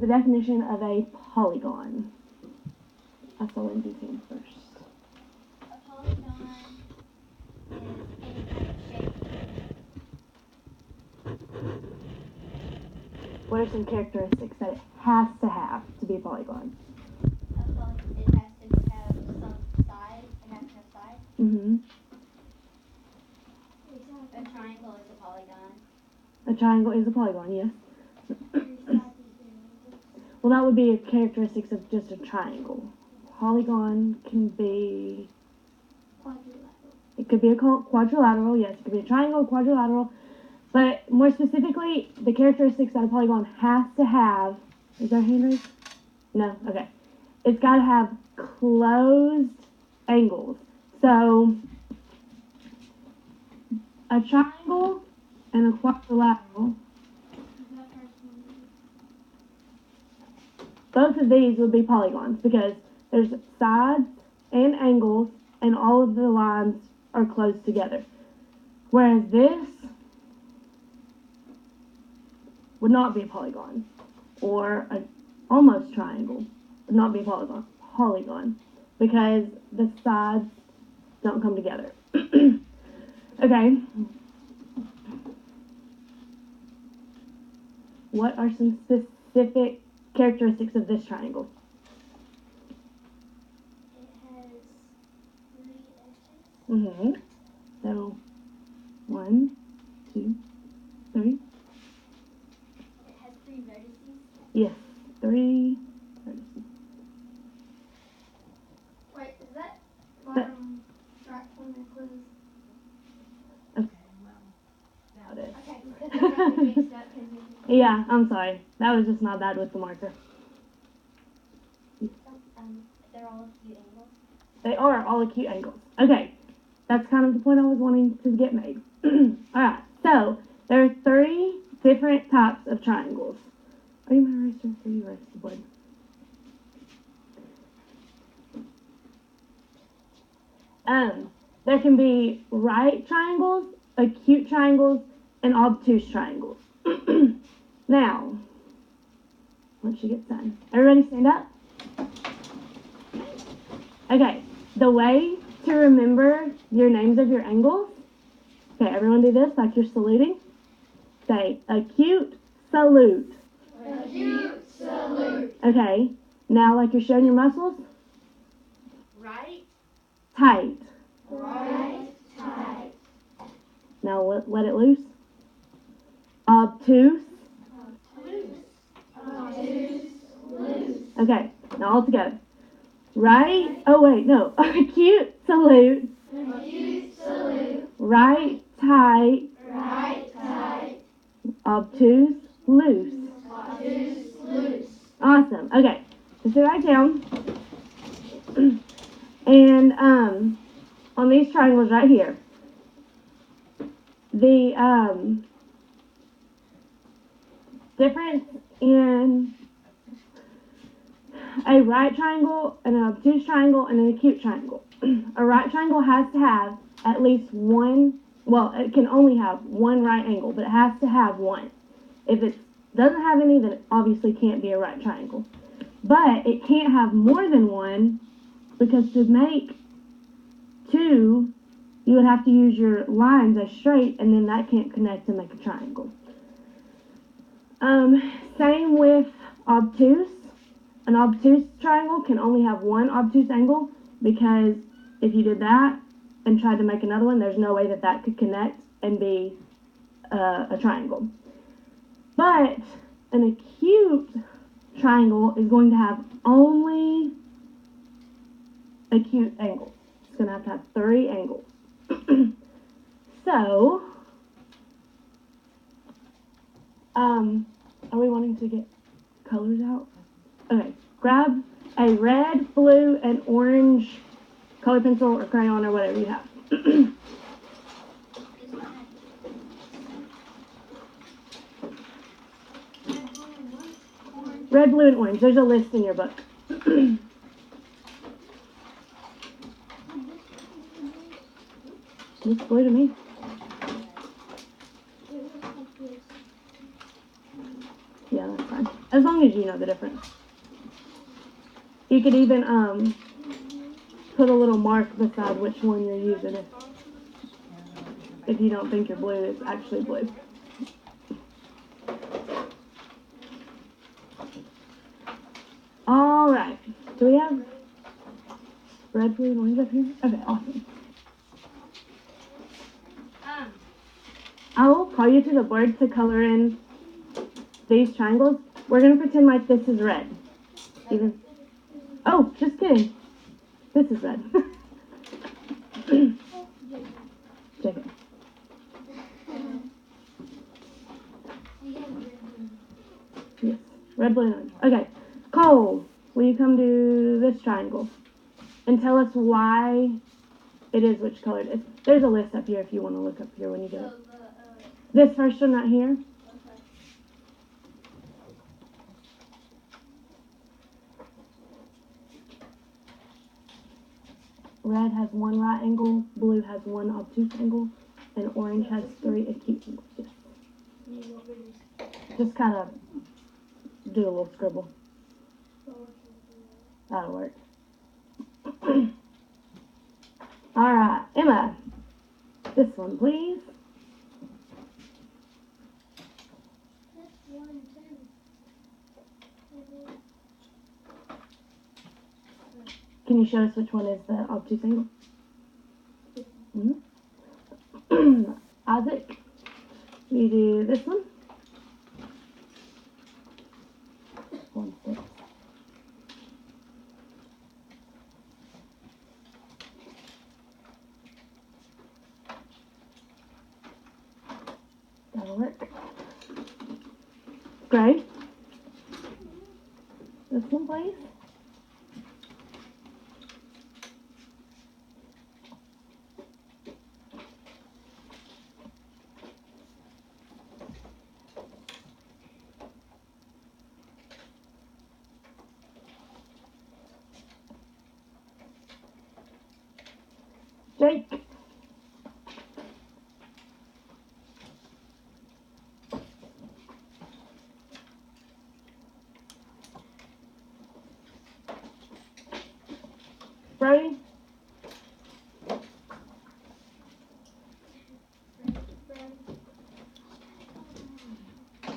the definition of a polygon? I saw Lindsay's hand first. A polygon is any kind of shape. What are some characteristics that it has to have to be a polygon? It has to have some sides. It has to have sides. Mm-hmm. A triangle is a polygon. A triangle is a polygon, yes. Well, that would be a characteristics of just a triangle. Polygon can be... It could be a quadrilateral, yes. It could be a triangle, quadrilateral. But more specifically, the characteristics that a polygon has to have... Is there a hand raised? No? Okay. It's got to have closed angles. So, a triangle and a quadrilateral... Both of these would be polygons because there's sides and angles and all of the lines are closed together. Whereas this would not be a polygon, or an almost triangle would not be a polygon because the sides don't come together. Okay. What are some specific characteristics of this triangle? It has 3 edges. Mm-hmm. So, 1, 2, 3. It has 3 vertices. Yes, 3 vertices. Wait, is that bottom right corner closed? Okay, well, now it is. Okay, because I got me mixed up. Yeah, I'm sorry. That was just my bad with the marker. They're all acute angles. They are all acute angles. Okay, that's kind of the point I was wanting to get made. Alright, so there are 3 different types of triangles. Are you my eraser or you erase the board? There can be right triangles, acute triangles, and obtuse triangles. Now, once you get done, everybody stand up. Okay, the way to remember your names of your angles, okay, everyone do this like you're saluting. Say, acute, salute. Acute, salute. Okay, now like you're showing your muscles. Right, Tight. right, tight. Now let it loose. Obtuse. Obtuse, loose. Okay, now all together. Right, oh wait, no. Acute, salute. Acute, salute. Right, tight. Right, tight. Obtuse, loose. Obtuse, loose. Awesome. Okay, so sit back down. And on these triangles right here, the difference in a right triangle, an obtuse triangle, and an acute triangle. A right triangle has to have at least one, well, it can only have one right angle, but it has to have one. If it doesn't have any, then it obviously can't be a right triangle. But it can't have more than one, because to make 2, you would have to use your lines as straight, and then that can't connect to make a triangle. Same with obtuse. An obtuse triangle can only have one obtuse angle, because if you did that and tried to make another one, there's no way that that could connect and be a triangle. But an acute triangle is going to have only acute angles. It's going to have 3 angles. So, are we wanting to get colors out? Okay, grab a red, blue, and orange color pencil or crayon or whatever you have. Red, blue, and orange. There's a list in your book. Looks blue to me. Yeah, that's fine. As long as you know the difference. You could even put a little mark beside which one you're using if you don't think your blue is actually blue. All right. Do we have red, blue, and orange up here? Okay, awesome. I will call you to the board to color in these triangles. We're going to pretend like this is red. Even. Oh, just kidding. This is red. Jacob. Yes, red, blue, and orange. Okay, Cole, will you come to this triangle and tell us why it is which color it is? There's a list up here if you want to look up here when you get it. This first one right here. Red has one right angle, blue has one obtuse angle, and orange has 3 acute angles. Yes. Just kind of do a little scribble. That'll work. All right, Emma, this one, please. Can you show us which one is the obtuse angle? Mm-hmm. Isaac, you do this one. 1, 6. That'll work. Gray, this one, please. Jake. Brody.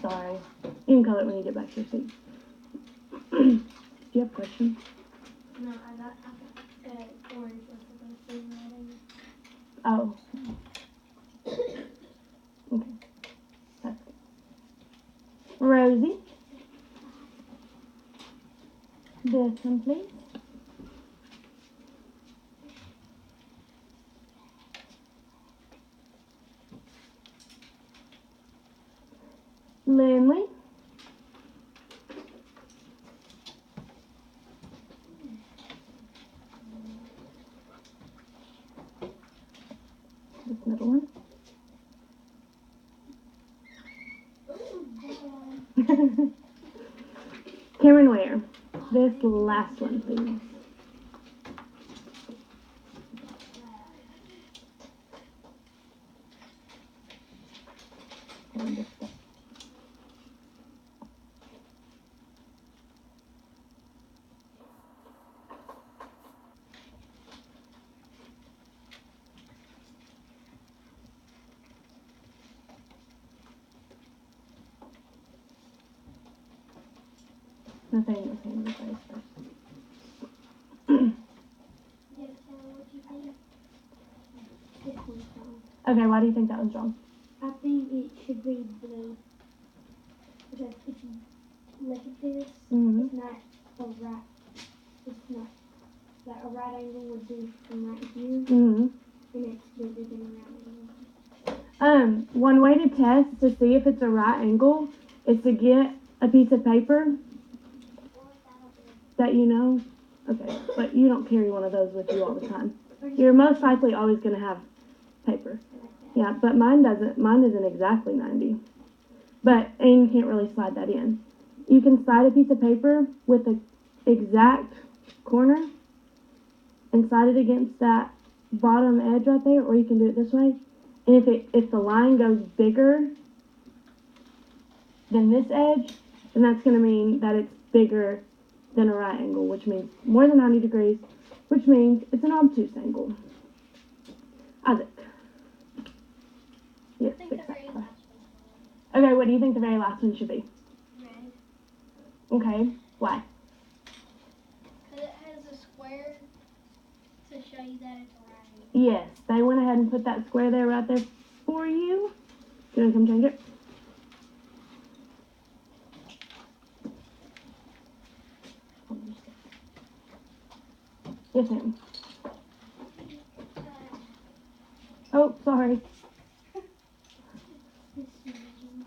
Sorry. You can color it when you get back to your seat. Do you have questions? No, I got orange was supposed to be red. Oh. Okay. That's good. Rosie. This one, please. Lindley. This middle one. Cameron Ware. This last one, please. Nothing. Okay, why do you think that was wrong? I think it should be blue. Because if you look at this, Mm-hmm. it's not a right. It's not. Like a right angle would be from right here, Mm-hmm. and it's bigger than a right angle. One way to test to see if it's a right angle is to get a piece of paper that you know. Okay, but you don't carry one of those with you all the time. You're most likely always going to have paper. Yeah, but mine doesn't. Mine isn't exactly 90. But, and you can't really slide that in. You can slide a piece of paper with the exact corner and slide it against that bottom edge right there, or you can do it this way. And if the line goes bigger than this edge, then that's going to mean that it's bigger than a right angle, which means more than 90 degrees, which means it's an obtuse angle. Isaac. Yes, I think fix the that. very last one. Okay, what do you think the very last one should be? Red. Okay, why? Because it has a square to show you that it's right. Yes, they went ahead and put that square there right there for you. Do you want to come change it? Yes, ma'am. Oh, sorry. This one.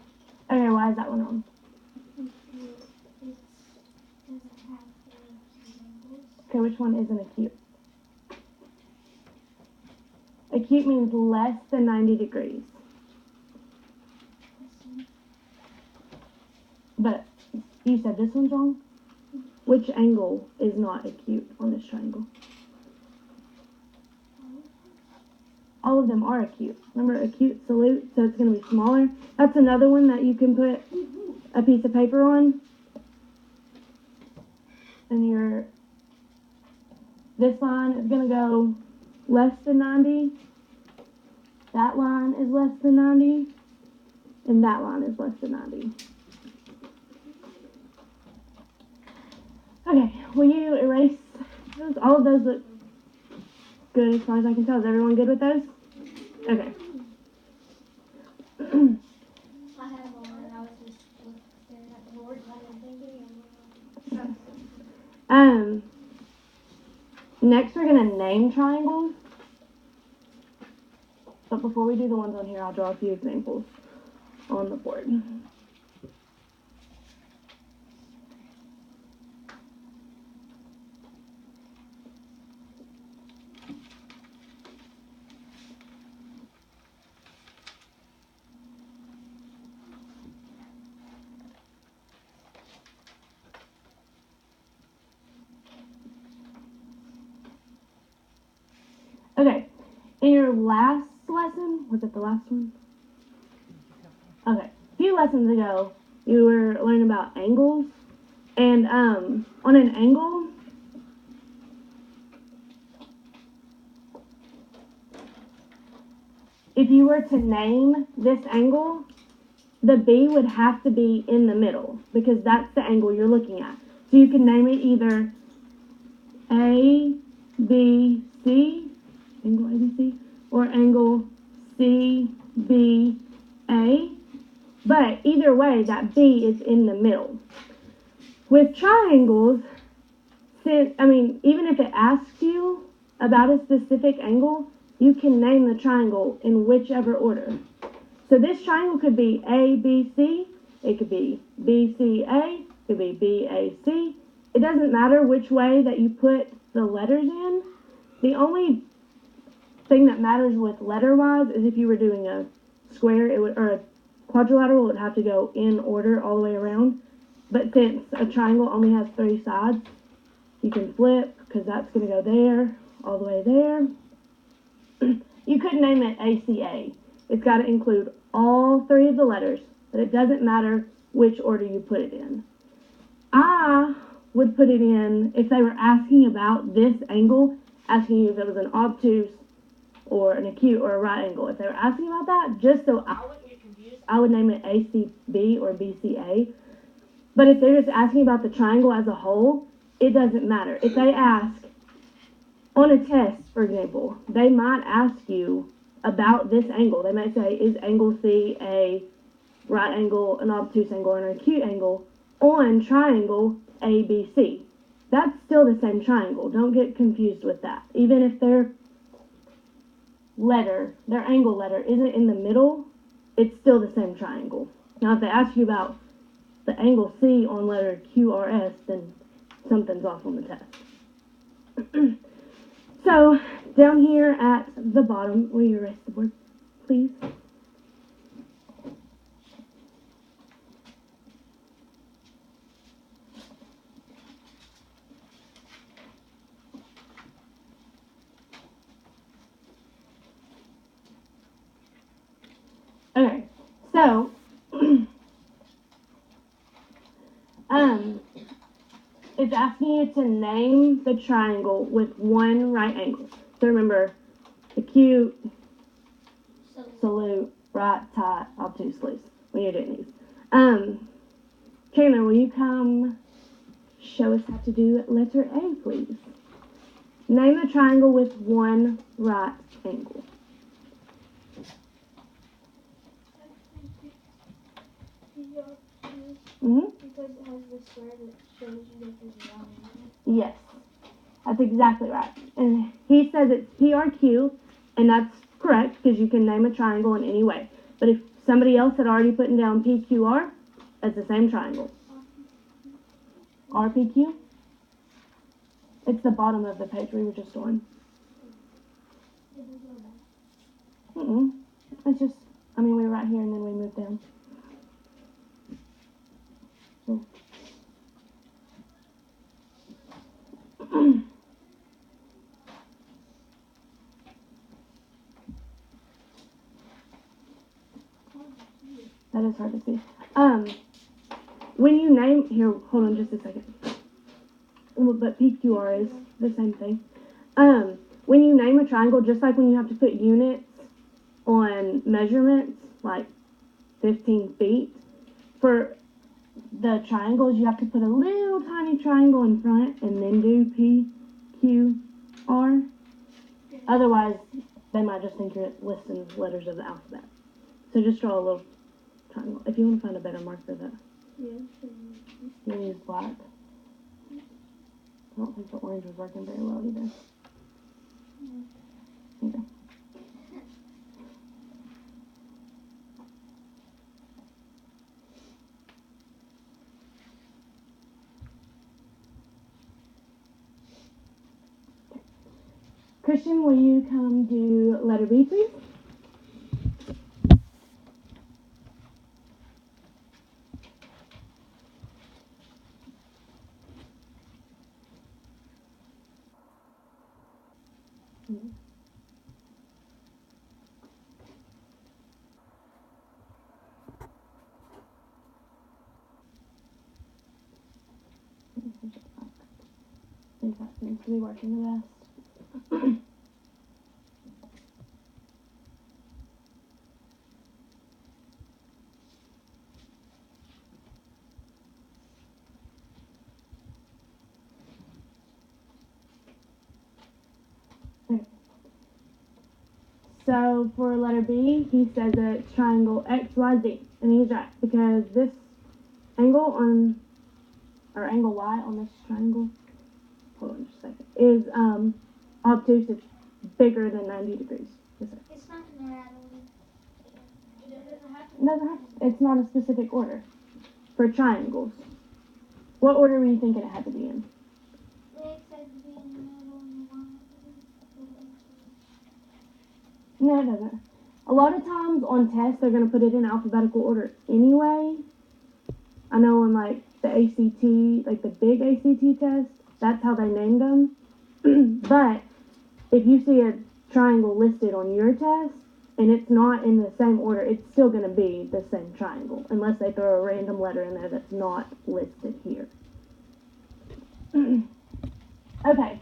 Okay, why is that one on? It doesn't have the angles. Okay, which one isn't acute? Acute means less than 90 degrees. But you said this one's wrong? Which angle is not acute on this triangle? All of them are acute. Remember acute salute, so it's going to be smaller. That's another one that you can put a piece of paper on. And this line is going to go less than 90. That line is less than 90. And that line is less than 90. Okay, will you erase those? All of those look good as far as I can tell. Is everyone good with those? Okay. I have one and I was just staring at the board and I didn't think of it. Next we're gonna name triangles. But before we do the ones on here, I'll draw a few examples on the board. Okay, in your last lesson, was it the last one? Okay, a few lessons ago, you were learning about angles, and on an angle, if you were to name this angle, the B would have to be in the middle, because that's the angle you're looking at. So you can name it either A, B, C, angle ABC, or angle CBA. But either way, that B is in the middle. With triangles, even if it asks you about a specific angle, you can name the triangle in whichever order. So this triangle could be ABC, it could be BCA, it could be BAC. It doesn't matter which way that you put the letters in. The only thing that matters with letter-wise is if you were doing a square, or a quadrilateral, it would have to go in order all the way around. But since a triangle only has 3 sides, you can flip, because that's going to go there, all the way there. You could name it ACA. It's got to include all 3 of the letters, but it doesn't matter which order you put it in. I would put it in, if they were asking about this angle, asking you if it was an obtuse or an acute or a right angle. If they were asking about that, just so I wouldn't get confused, I would name it ACB or BCA. But if they're just asking about the triangle as a whole, it doesn't matter. If they ask on a test, for example, they might ask you about this angle. They might say, is angle C a right angle, an obtuse angle, and an acute angle on triangle ABC? That's still the same triangle. Don't get confused with that. Even if their angle letter isn't in the middle, it's still the same triangle. Now, if they ask you about the angle C on letter QRS, then something's off on the test. So, down here at the bottom, will you erase the board, please? Okay, so It's asking you to name the triangle with one right angle. So remember, acute, salute, right, tight, obtuse, loose when you're doing these. Chandler, will you come show us how to do letter A, please? Name a triangle with one right angle. Mm-hmm. Because it has the square that shows you that there's a round. Yes, that's exactly right. And he says it's PRQ, and that's correct because you can name a triangle in any way. But if somebody else had already put down PQR, it's the same triangle. RPQ? It's the bottom of the page we were just on. It's just, we were right here and then we moved down. So. That is hard to see. When you name, here, hold on just a second. But PQR is the same thing. When you name a triangle, just like when you have to put units on measurements, like 15 feet, for the triangles, you have to put a little tiny triangle in front and then do PQR. Otherwise, they might just think you're listing letters of the alphabet. So just draw a little triangle. If you want to find a better marker, that you use black. I don't think the orange was working very well either. Okay. Christian, will you come do letter B, please? I think that seems to be working the best. Okay. So for letter B, he says that it's triangle XYZ, and he's right because this angle or angle Y on this triangle, hold on just a second, is obtuse. It's bigger than 90 degrees. It's not in the right order. It doesn't have to. It's not a specific order for triangles. What order were you thinking it had to be in? It said to be in the middle and one. No, it doesn't. A lot of times on tests, they're going to put it in alphabetical order anyway. I know in like the ACT, like the big ACT test, that's how they named them. But if you see a triangle listed on your test and it's not in the same order, it's still going to be the same triangle unless they throw a random letter in there that's not listed here. Okay,